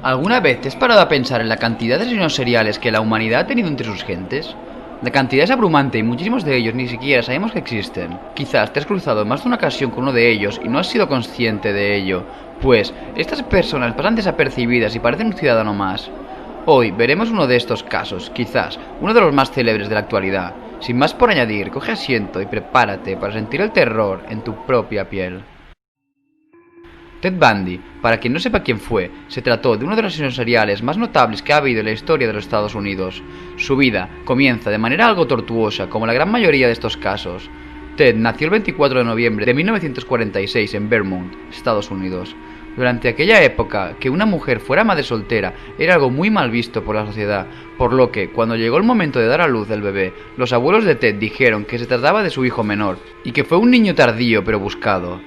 ¿Alguna vez te has parado a pensar en la cantidad de asesinos seriales que la humanidad ha tenido entre sus gentes? La cantidad es abrumante y muchísimos de ellos ni siquiera sabemos que existen. Quizás te has cruzado en más de una ocasión con uno de ellos y no has sido consciente de ello, pues estas personas pasan desapercibidas y parecen un ciudadano más. Hoy veremos uno de estos casos, quizás uno de los más célebres de la actualidad. Sin más por añadir, coge asiento y prepárate para sentir el terror en tu propia piel. Ted Bundy, para quien no sepa quién fue, se trató de uno de los asesinos seriales más notables que ha habido en la historia de los Estados Unidos. Su vida comienza de manera algo tortuosa, como la gran mayoría de estos casos. Ted nació el 24 de noviembre de 1946 en Vermont, Estados Unidos. Durante aquella época, que una mujer fuera madre soltera era algo muy mal visto por la sociedad, por lo que, cuando llegó el momento de dar a luz al bebé, los abuelos de Ted dijeron que se trataba de su hijo menor, y que fue un niño tardío pero buscado.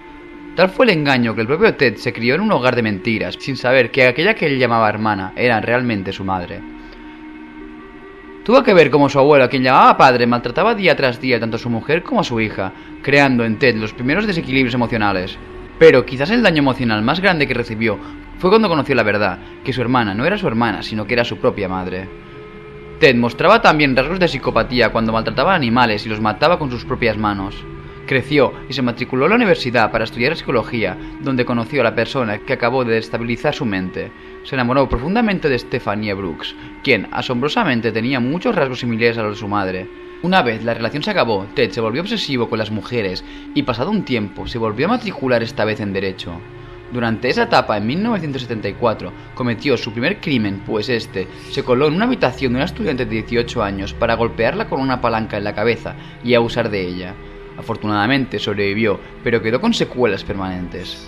Tal fue el engaño que el propio Ted se crió en un hogar de mentiras, sin saber que aquella que él llamaba hermana era realmente su madre. Tuvo que ver cómo su abuelo, a quien llamaba padre, maltrataba día tras día tanto a su mujer como a su hija, creando en Ted los primeros desequilibrios emocionales. Pero quizás el daño emocional más grande que recibió fue cuando conoció la verdad, que su hermana no era su hermana, sino que era su propia madre. Ted mostraba también rasgos de psicopatía cuando maltrataba a animales y los mataba con sus propias manos. Creció y se matriculó en la universidad para estudiar psicología, donde conoció a la persona que acabó de destabilizar su mente. Se enamoró profundamente de Stephanie Brooks, quien, asombrosamente, tenía muchos rasgos similares a los de su madre. Una vez la relación se acabó, Ted se volvió obsesivo con las mujeres y, pasado un tiempo, se volvió a matricular esta vez en Derecho. Durante esa etapa, en 1974, cometió su primer crimen, pues este se coló en una habitación de una estudiante de 18 años para golpearla con una palanca en la cabeza y abusar de ella. Afortunadamente sobrevivió, pero quedó con secuelas permanentes.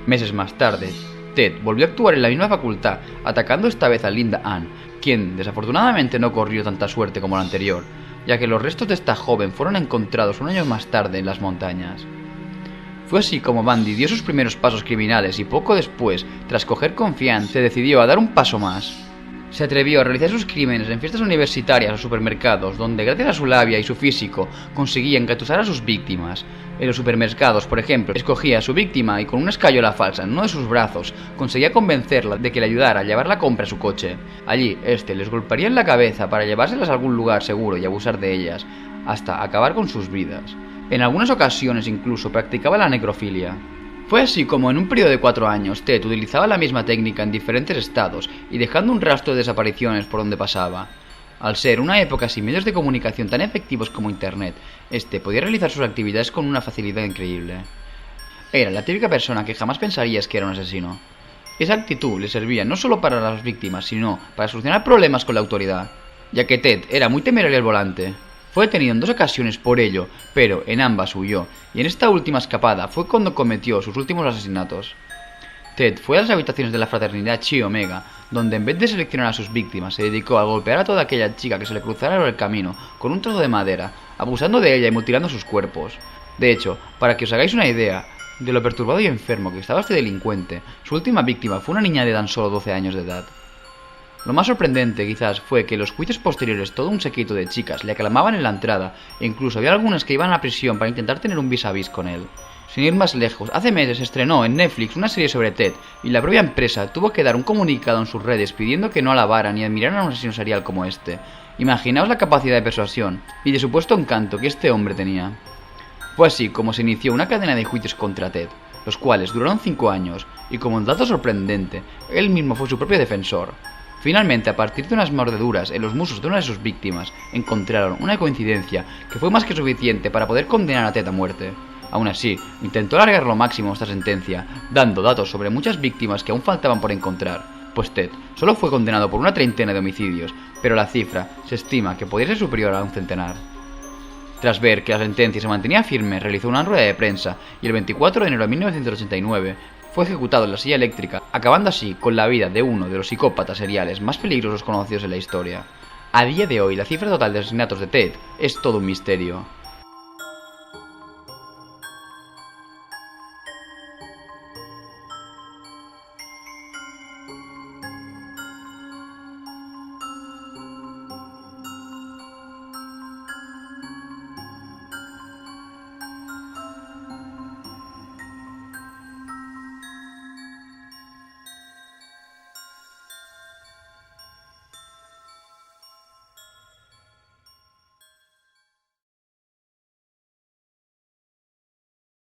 Meses más tarde, Ted volvió a actuar en la misma facultad, atacando esta vez a Linda Ann, quien desafortunadamente no corrió tanta suerte como la anterior, ya que los restos de esta joven fueron encontrados un año más tarde en las montañas. Fue así como Bundy dio sus primeros pasos criminales y poco después, tras coger confianza, se decidió a dar un paso más. Se atrevió a realizar sus crímenes en fiestas universitarias o supermercados, donde gracias a su labia y su físico conseguía engatusar a sus víctimas. En los supermercados, por ejemplo, escogía a su víctima y con una escayola falsa en uno de sus brazos conseguía convencerla de que le ayudara a llevar la compra a su coche. Allí, este les golpearía en la cabeza para llevárselas a algún lugar seguro y abusar de ellas, hasta acabar con sus vidas. En algunas ocasiones incluso practicaba la necrofilia. Fue así como en un periodo de 4 años, Ted utilizaba la misma técnica en diferentes estados y dejando un rastro de desapariciones por donde pasaba. Al ser una época sin medios de comunicación tan efectivos como internet, este podía realizar sus actividades con una facilidad increíble. Era la típica persona que jamás pensarías que era un asesino. Esa actitud le servía no solo para las víctimas, sino para solucionar problemas con la autoridad, ya que Ted era muy temerario al volante. Fue detenido en 2 ocasiones por ello, pero en ambas huyó, y en esta última escapada fue cuando cometió sus últimos asesinatos. Ted fue a las habitaciones de la fraternidad Chi Omega, donde en vez de seleccionar a sus víctimas, se dedicó a golpear a toda aquella chica que se le cruzara por el camino con un trozo de madera, abusando de ella y mutilando sus cuerpos. De hecho, para que os hagáis una idea de lo perturbado y enfermo que estaba este delincuente, su última víctima fue una niña de tan solo 12 años de edad. Lo más sorprendente quizás fue que en los juicios posteriores todo un séquito de chicas le aclamaban en la entrada e incluso había algunas que iban a la prisión para intentar tener un vis a vis con él. Sin ir más lejos, hace meses estrenó en Netflix una serie sobre Ted y la propia empresa tuvo que dar un comunicado en sus redes pidiendo que no alabaran ni admiraran a un asesino serial como este. Imaginaos la capacidad de persuasión y de supuesto encanto que este hombre tenía. Fue así como se inició una cadena de juicios contra Ted, los cuales duraron 5 años y como un dato sorprendente, él mismo fue su propio defensor. Finalmente, a partir de unas mordeduras en los muslos de una de sus víctimas, encontraron una coincidencia que fue más que suficiente para poder condenar a Ted a muerte. Aún así, intentó alargar lo máximo esta sentencia, dando datos sobre muchas víctimas que aún faltaban por encontrar, pues Ted solo fue condenado por una treintena de homicidios, pero la cifra se estima que podría ser superior a un centenar. Tras ver que la sentencia se mantenía firme, realizó una rueda de prensa y el 24 de enero de 1989 fue ejecutado en la silla eléctrica, acabando así con la vida de uno de los psicópatas seriales más peligrosos conocidos en la historia. A día de hoy, la cifra total de asesinatos de Ted es todo un misterio.